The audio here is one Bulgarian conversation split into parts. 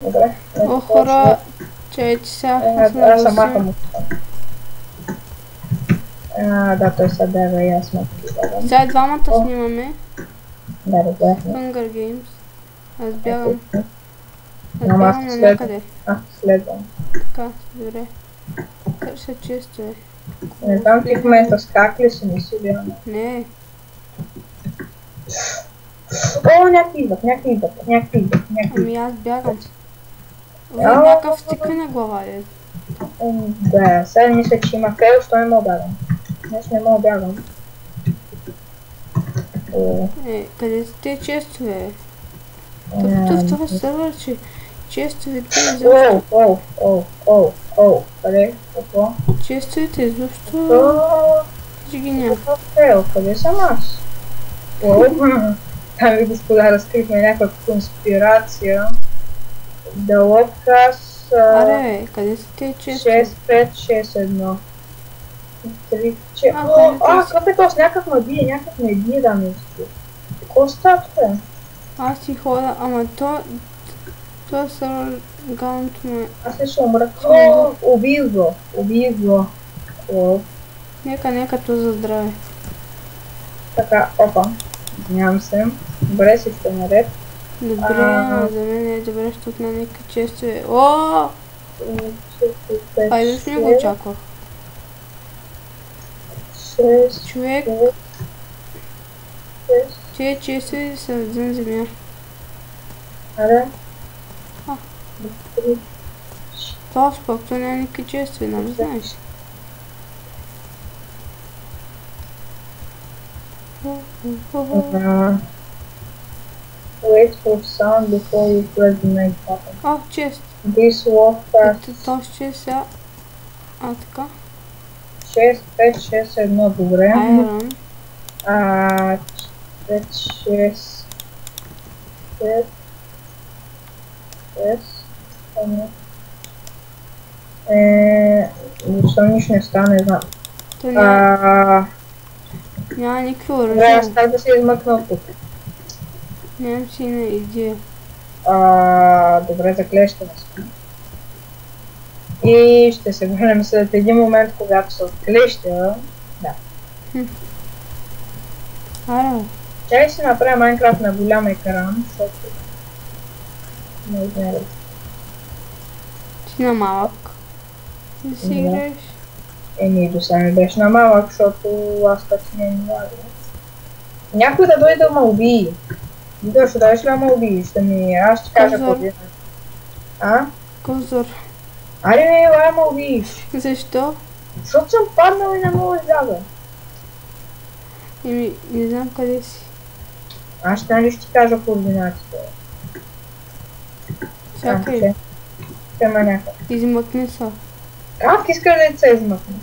Добре. О, хора, чайте сега. Аз съм махам от това. Да, той сега бяга и аз махам. Сега и двамата снимаме. Да, разбрахме. Hunger Games. Аз бягам. Аз Ама аз бягам на следвам. някъде. Следвам. Така, добре. Търся често е. Не знам ти в момента скак ли си, не си бягам. Не. О, някакви идват. Ами аз бягам. Някакъв стикви на глава е. Да, сега мисля, че има фейл, що не мога бягам. Нещо не мога бягам. Къде сте често е? В това сервер, че честовете изобщо... Къде? Какво? Честовете изобщо... Ги няма. Къде съм аз? Там ви господа разкрихме някаква конспирация. Да лъпкас... Аре, къде са те често? 6, 5, 6, 1. 3, 4... Какъв е този? Някакъв ме бие да ми изчу. Какво става това? Аз си хода, ама то сервер галното му е... Аз не ще умра. Убих го. Нека то за здраве. Така, опа. Извинявам се. Добре, всичко е наред. Добре, за мен е добре, защото на нека често е... Ооо! Айде, не го очаквах. Човек... Тие често и са един земя. Аре? Това спокто няма никакви често, нали знаеш? Wait for sound before you press the next button. О, чест! This walk fast. Този чест сега... така. 6, 5, 6, 1, добре. Айрон. 5, 6, 5, 6, защо нищо не стане, не знам. Няма никакви Добре, оръжия. аз как да се измъкна от тук. Нямам си на идея. Добре, заклещаме се. И ще се върнем след един момент, когато се отклеща. Да. Аре. Чай си направя Майнкрафт на голям екран, защото... Не измерят. Ти на малък. Да си играеш? До сега ми беше на малък, защото аз пък си не владя. Някой да дойде да ме убие. Дойде, ще дойдеш ли да ме убиеш? Аз ще кажа координати. Козор. Аре, ела ме убиеш. Защо? Защото съм паднал и не мога да изляза. Не знам къде си. Аз ще ти кажа координатите. Чакай. Тема някакъв. Измъкни са. Как искаш да се измъкне?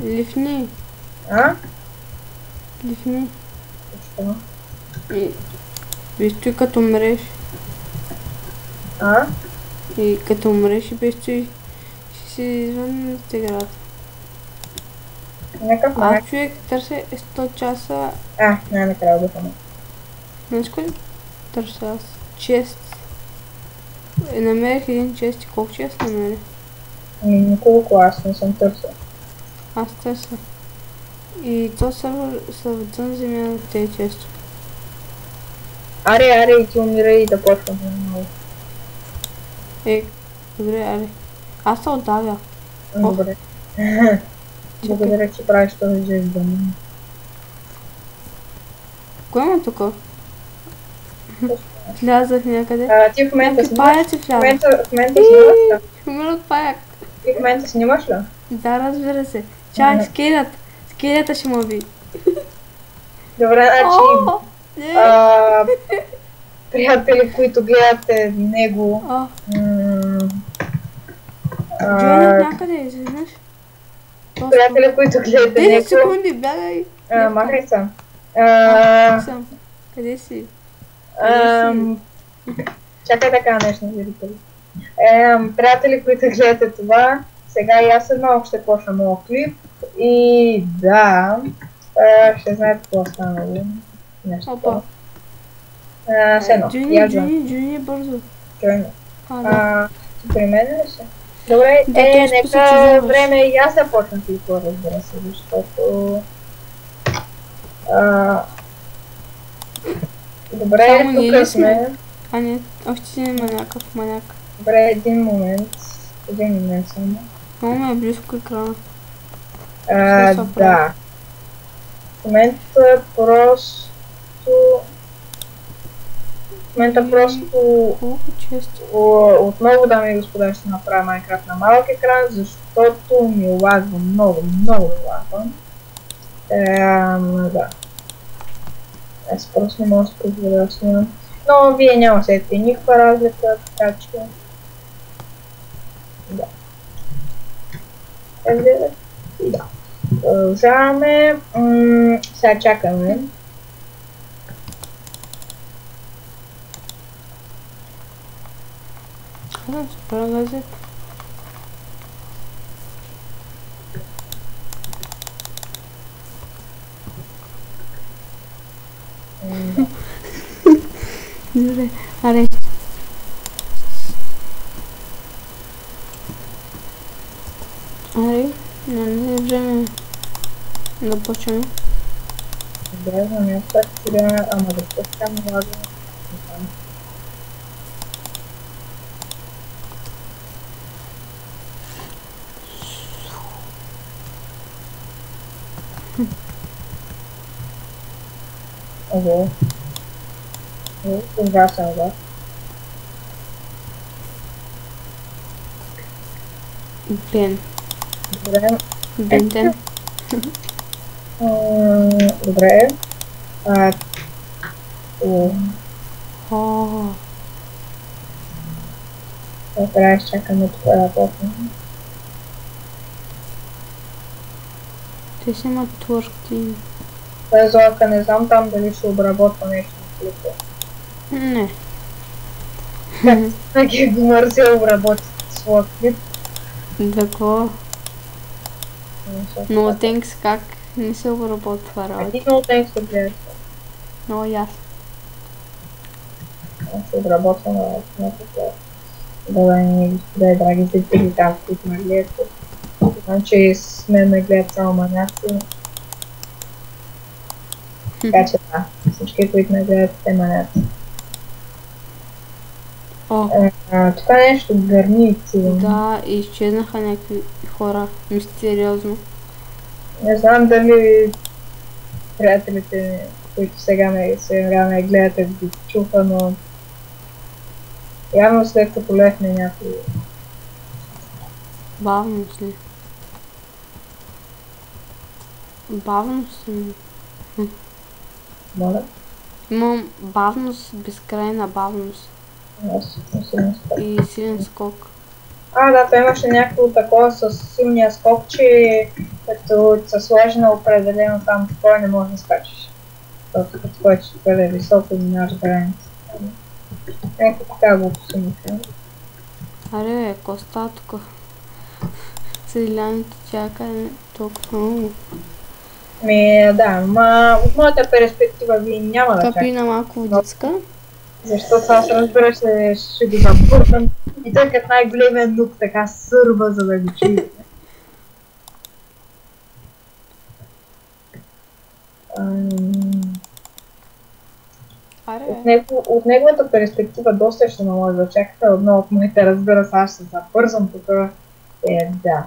Лифни. Лифни. Защо? Виж той като умреш. И като умреш и без той ще си извън от играта. Аз човек търся 100 часа. Най-накрая обихаме. Знаеш кой търся аз? Чест. Намерих един чест и колко чест намерих? Николко, аз не съм търсил. Аз търся. И то сервер са вътън земя на тези често. Аре, и ти умирай и да почвам много. Добре, аре. Аз се отдавя. Добре. Благодаря, че правиш този жест за мен. Кой има тук? Влязах някъде. Ти в момента снимаш? Паяци влязах. В момента снимаш ли? Умир от паяк. Ти в момента снимаш ли? Да, разбира се. Чай, скелет. Скелета ще му уби. Добре, приятели, които гледате него. Джойнът някъде, изведнъж. Приятели, които гледате него. 10 секунди, бягай. Махай съм. Къде си? Чакай така нещо, зрители. Приятели, които гледате това, сега и аз едно ще почна моят клип. И да, ще знаете какво станало. Нещо. Опа. Седно. Джуни, бързо. Джойна. Да. При мен ли си? Добре, Да, той списа, че нека вземаш. време и аз да почна клипа, разбира се, защото... Добре, Само ние ли тук сме? сме. А не, още си има някакъв маняк. Добре, един момент само. Много ме е близко екрана. Да. В момента просто Колко често? отново, дами и господа, ще направя Майнкрафт на малък екран, защото ми лагва много ми лагва. Да. Аз просто не мога да се позволя да снимам. Но вие няма да сетите никаква разлика, така че... Да. И да. Продължаваме. Сега чакаме. Супер газет. Добре, аре. Аре, не е време да почваме. Да, знам, аз пак сега, ама да почвам лагане. Ого. Ужасен, да. Бен. Добре. Бентен. Добре. Трябва да изчакаме тук да почнем. Те си имат твърти. Той Зорка, не знам там дали ще обработва нещо на клипа. Не. Как е го мързил обработи своя клип. Такова. No thanks, как не се обработва работа. Ти no thanks да гледаш. Много ясно. Ще обработва на някаква. Дами и господа, драги зрители, там, които ме гледат. Знам, че с мен ме гледат само маняци. Така че да, всички, които ме гледат, те маняци. Тук нещо гърми цивилно. Да, изчезнаха някакви хора, мистериозно. Не знам дали приятелите, които сега ме гледате, ги чуха, но явно след като лехне някой. Бавно си. Бавно си. Моля? Имам бавност, безкрайна бавност. Аз не силен скок. И силен скок. Да, той имаше някакво такова с силния скок, че като се сложи на определено там такова не можеш да скачиш. Защото като скочиш твърде високо минаш граница. Ето така го посумиха. Аре, коста тук. Селяните чака толкова много. Да, ма от моята перспектива ви няма да чакам. Капи на малко водицка. Защото аз разбира се ще го забъркам и той като най-големия нук така сърба, за да го чуете. От неговата перспектива доста ще може да чакате, отново от моите разбира се, аз ще забързам тук. Да.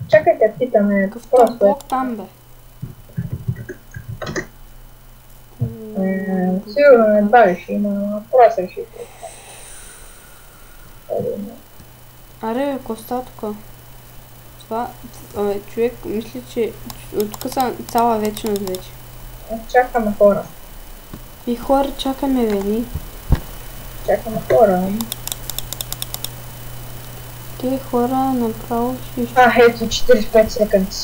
Чакайте, питаме. Какъв блок там бе? Сигурно не бави ще има, но просто ще Аре, коста тук. Това, човек, мисля, че от тук са цяла вечност вече. Чакаме хора. И хора чакаме, бе, Чакаме хора. Те хора направо ще... Ето 45 секунди.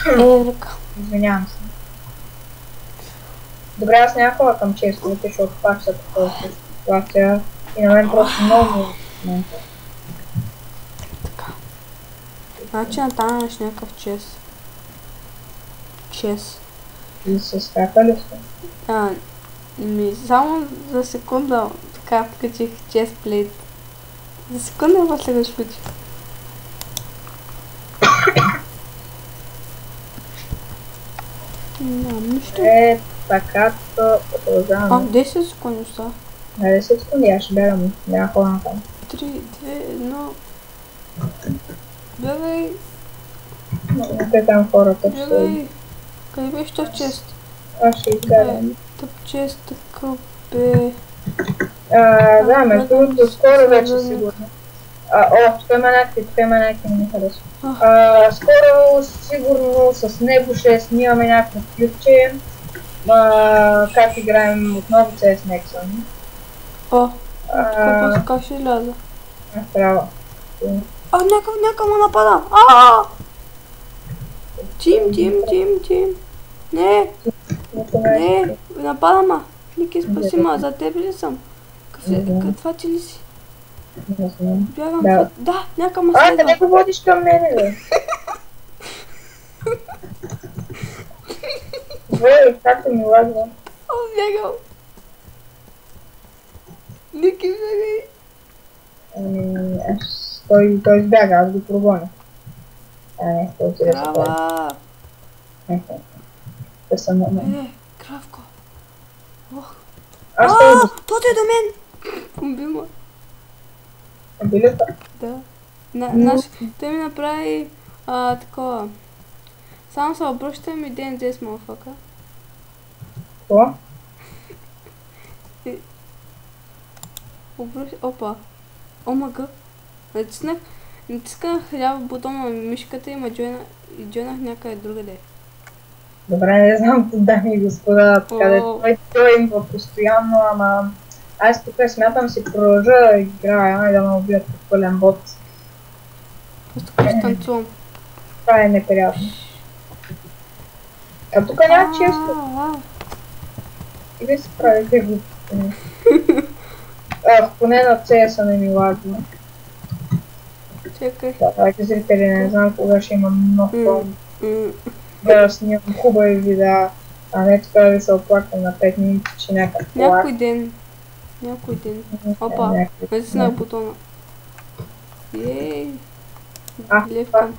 Еврика. Извинявам се. Добре, аз някога към честовете, защото пак са такова ситуация и на мен просто много момента. Така. Значи натам имаш някакъв чест. Чест. И се скака ли сте? Само за секунда така включих chestplate. За секунда после го случи. Нямам нищо. Така, продължаваме. 10 секунди остава. 10 секунди, аз ще бягам. Няма хора на там. 3, 2, 1. Бягай, Те там хората ще... бягай. Къде беше този чест? Аз ще изгледам. Тъп чест, такъв бе. Да, между другото, скоро вече сигурно. Тук има някакви ми харесва. Скоро сигурно с него ще снимаме някакво клипче. Как играем отново CS Nexon. Как ще изляза? Трябва. Някакъв ме напада! Тим! Не, напада ма! Ники, спаси ма, за теб ли съм? Това ти ли си? Не знам. Бягам. Да, някакъв ме следва. Къде го водиш към мене, бе? Както ми лагва. Бягам. Ники, бягай. Той избяга, аз го прогоня. Не, той се разпада. Крава! Те са на мен. Кравко. Той е до мен! Уби ма. Билета? Да. Той ми направи такова. Само се обръщам и ден 10 малфака. Какво? Опа. Омага. Натисках ляво бутона на мишката и ме джойнах някъде другаде. Добре, не знам, дами и господа, къде той идва постоянно, ама аз тук смятам си продължа да играя и да ме убият по пълен бот. Просто като танцувам. Това е неприятно. Тук няма често. И да се прави те глупости. Поне на CS-а не ми лагва. Чекай. Давайте зрители, не знам кога ще имам нов фон. Да снимам хубави видеа, а не така да се оплаквам на 5 минути, че някакъв лак. Някой ден. Опа, натиснах бутона. Ей! Левкам.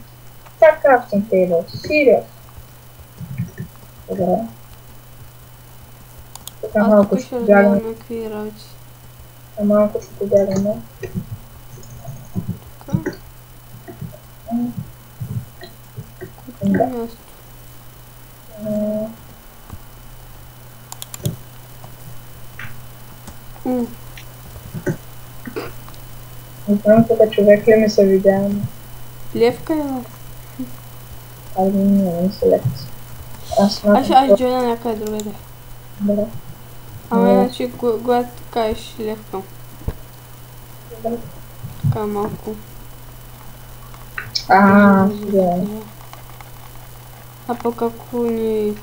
Това крафтинг тейбъл, сериоз. Добре. Тук малко ще побягаме. Малко ще побягаме. Да. Не знам тук човек ли ми се видя. Левка е? Не се левка. Аз ще джойна някъде другаде. Добре. Ама иначе когато кажеш левка. Добре. Така малко. А пък ако ни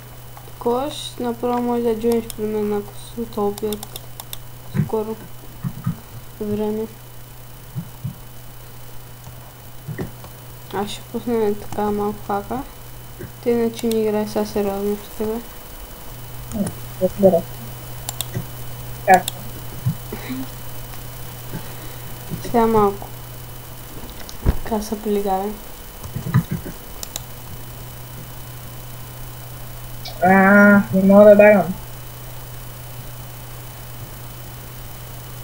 такош, направо може да джойниш при мен, ако се отълбят скоро време. Аз ще пуснем така малко хака. Те иначе ни играе сега сериозно с тебе. Разбира. Как? Сега малко. Така са полигавен. Не мога да бягам.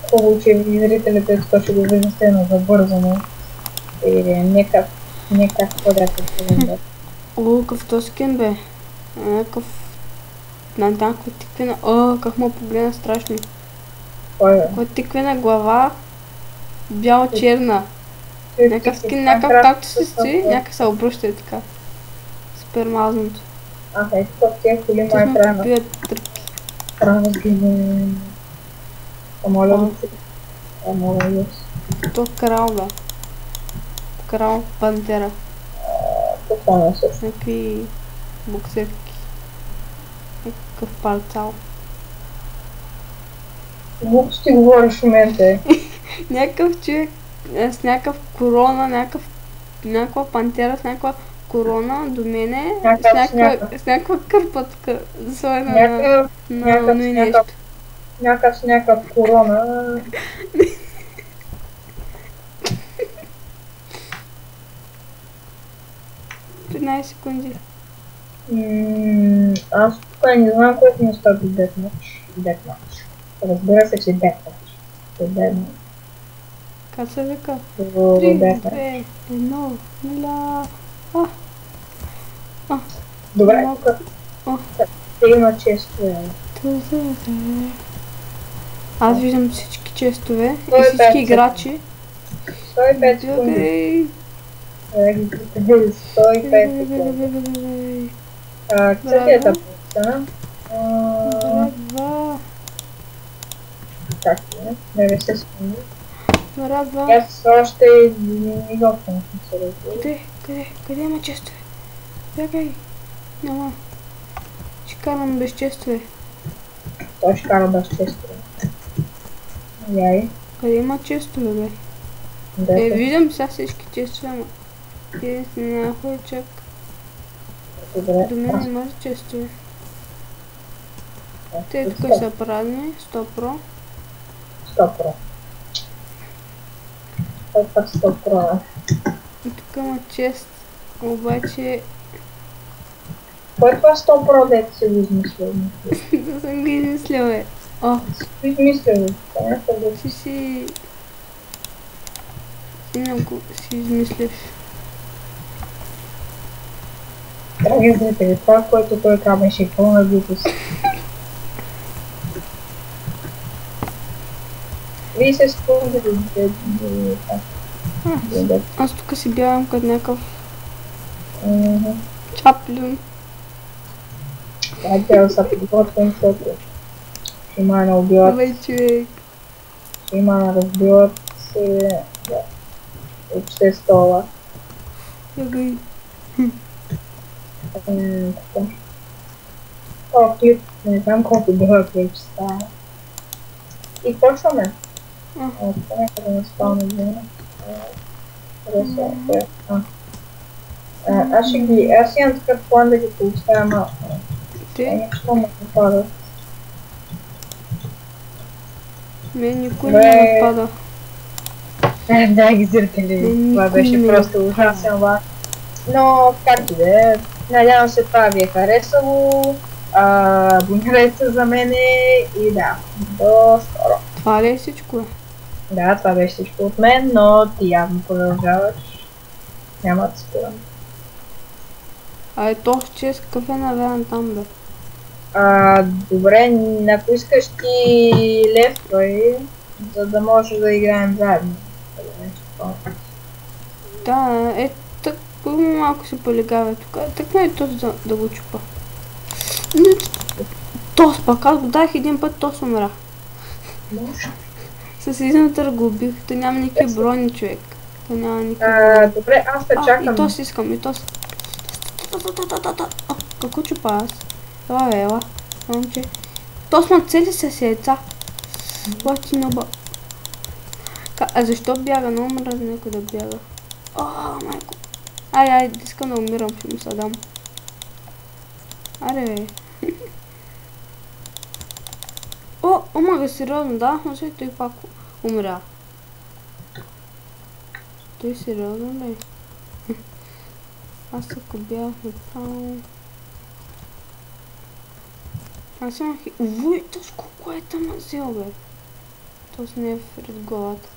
Хубаво, че зрителите тук ще го виждате на забързано. Или някак по-дето погледнат. Какъв то скин бе? Някакъв... някаква тиквена... как му погледна страшно. Кой бе? Кой тиквена глава? Бяло-черна. Някакъв скин, както се стои, някак се обръща и така. Супер мазното. Ето тук тия коли май правилно. Правилно сгине. Помоля да си. Помоля да си. То крал бе. Крал пантера. Какво не също? Някакви боксерки. Някакъв парцал. Глупости говориш в момента. Някакъв човек с някакъв корона, някаква пантера с някаква корона до мене, с някаква кърпа тук, слоена на нещо. някакъв корона. 15 секунди. Аз тук не знам колко ми стои детмач. Разбира се, че детмач. Как се вика? 3, Детмач. 2, 1, 0. Добре, О. тук има честове. Аз виждам всички честове и 105 всички играчи. 105 секунди. 105 секунди. Цветията пуска. Браво! Как е? 90 секунди. Браво! Аз още изобщо не съм се разбил. Къде има честове? Бягай! Няма. Ще карам без честове. Той ще кара без честове. Яй. Къде има честове, бе? Виждам сега всички честове, ама те си някой чак. Добре. До мен има честове. Те тук са празни, 100 про. 100 про. Той път 100 про. И тук има чест, обаче... Кой е това 100 про, дето си го измислил? Да съм ги измислил, бе. О! Си измислил, бе. Си много си измислиш. Драги зрители, това, което той казваше, пълна глупост. 30 секунди да Аз тук си бягам като някакъв Чаплин. Трябва да се подготвим, защото ще има на убиват. Абе, човек. Ще има на разбиват се общества. Бягай. Това клип, не знам колко дълъг клип става. И почваме. Някъде не спална време. Аз имам такъв план да ги получавам малко. Те? Защо ме нападат? Мен никой не напада. Драги зрители, това беше просто ужасен лак. Но, как и да е, надявам се това ви е харесало. Абонирайте за мене и да, до скоро. Това ли е всичко? Да, това беше всичко от мен, но ти явно продължаваш. Няма да спирам. То ще с кафе навявам там, бе. Добре, ако искаш ти левствай, за да може да играем заедно. Да, так малко се полигава тук. Так не е то да го чупа. Тос пак, аз го дах един път, тос умра. С едната го убих, то няма никакви брони, човек. То няма никакви. Добре, аз те чакам. И тос искам, и тос. Какво чупа аз? Ела, бе, ела. Момче. Тос ма цели се си яйца. Лати ноба. А защо бяга? Много мрази някой да бяга. Майко. Ай, искам да умирам, ще му се дам. Аре, бе. Омага, сериозно, да? Но след той пак умря. Той сериозно ли? Аз ако бях направо... Аз имах... Увой, тос колко е там взел, бе? Тос не е пред главата.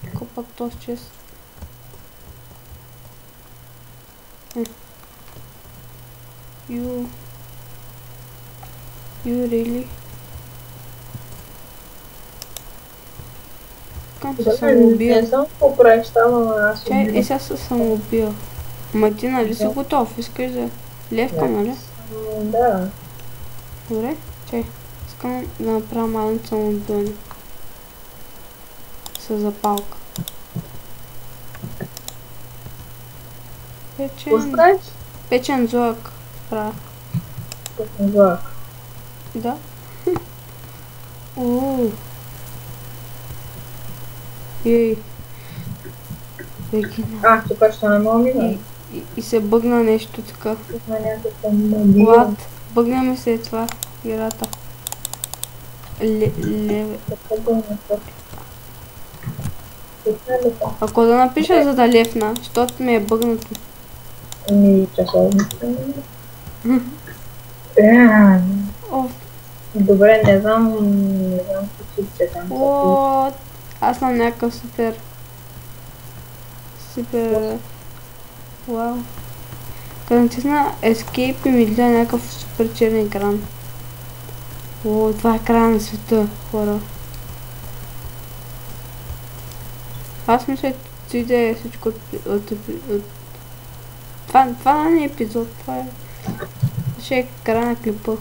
Какво пак тос чест? You really? Как се самоубил? Не знам какво правиш там, ама аз Чай, сега се самоубил. Ма ти нали си готов? Искаш да левка, нали? Да. Добре, чай. Искам да направя мален самоубилни. С запалка. Печен злак правя. Печен злак? Да. Ей. Тук ще не мога мина. И се бъгна нещо така. Тук на някакъв мобил. Влад, бъгна ми се това. играта. Леве. Ако да напиша за да левна, защото ми е бъгнато. Часовница. О, Добре, не знам че там са. о, аз съм някакъв супер, вау. Като натисна Escape и ми гледа някакъв супер черен екран. О, това е края на света, хора. Аз мисля, че да е всичко от... Това не е епизод, това е... Ще е края на клипа.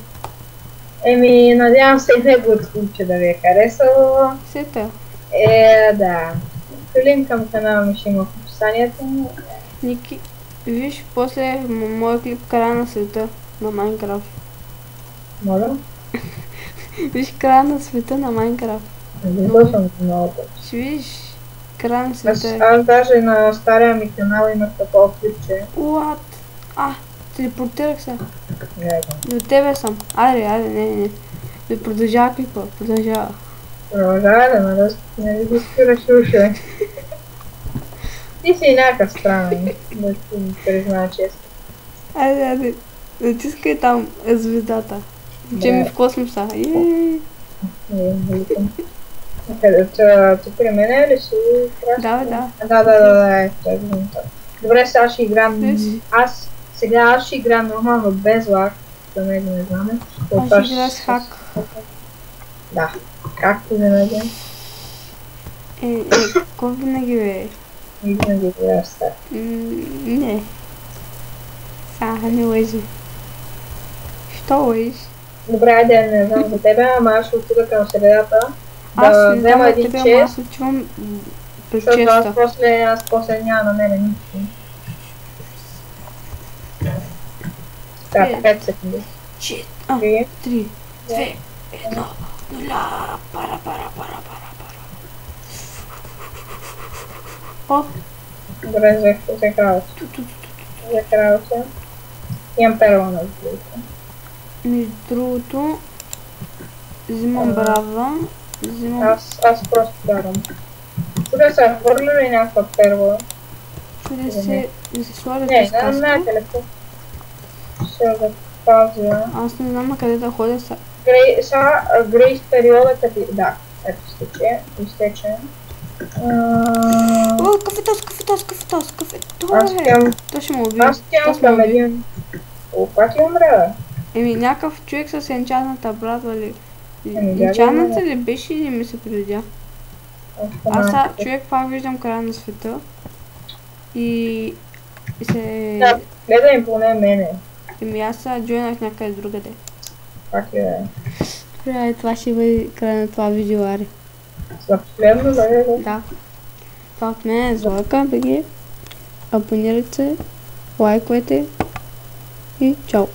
Еми, надявам се и неговото случай да ви е харесало. Сета. Да. Линк към канала ми ще има в описанието. Ники, виж после моя клип края на света на Майнкрафт. Моля? Виж края на света на Майнкрафт. Виждал съм много пъти. Ще видиш края на света. Аз даже на стария ми канал имах такова клипче. What? Телепортирах се. Не До тебе съм. Айде, не. Да продължава клипа, продължава. Продължава да не ви спираш уши. Ти си някакъв странен, да ти призная често. Айде, натискай там звездата. Че ми в космоса. Ти при мен ли си? Да. Да, добре, сега ще играм. Аз ще играм нормално без лак, да не знаме. Аз ще играя с хак. Да, както винаги. Кой винаги бе? Винаги играя с так. Не. Не лъжи. Що лъжиш? Добре, айде, не знам за тебе, ама аз ще отида към средата. Аз не знам за тебе, ама аз отивам през честа. Аз после няма да намеря нищо. Така, 5 секунди. 3, 2, 1, 0. Пара. О! Добре, взех работа. Имам перла на взлика. Между другото, взимам брава. Аз просто дарам. Тук се хвърля ли някаква перла? Чуде се да се сложа през каска. Не, телефон. Ще да пазя. Аз не знам на къде да ходя са. Грейс периода като... Да, ето изтече. О, кафетос. То ще му убие. Аз тям към един... Пак ли умря? Еми, някакъв човек с енчантната братва ли? Енчантната ли беше или ми се приледя? Аз човек пак виждам края на света. И се... Да, гледай поне мене. Еми, аз джойнах някъде другаде. Пак ли е? Добре, това ще бъде край на това видео, ари. За последно, да? Това от мен е Златка, беги. Абонирайте се, лайквайте и чао!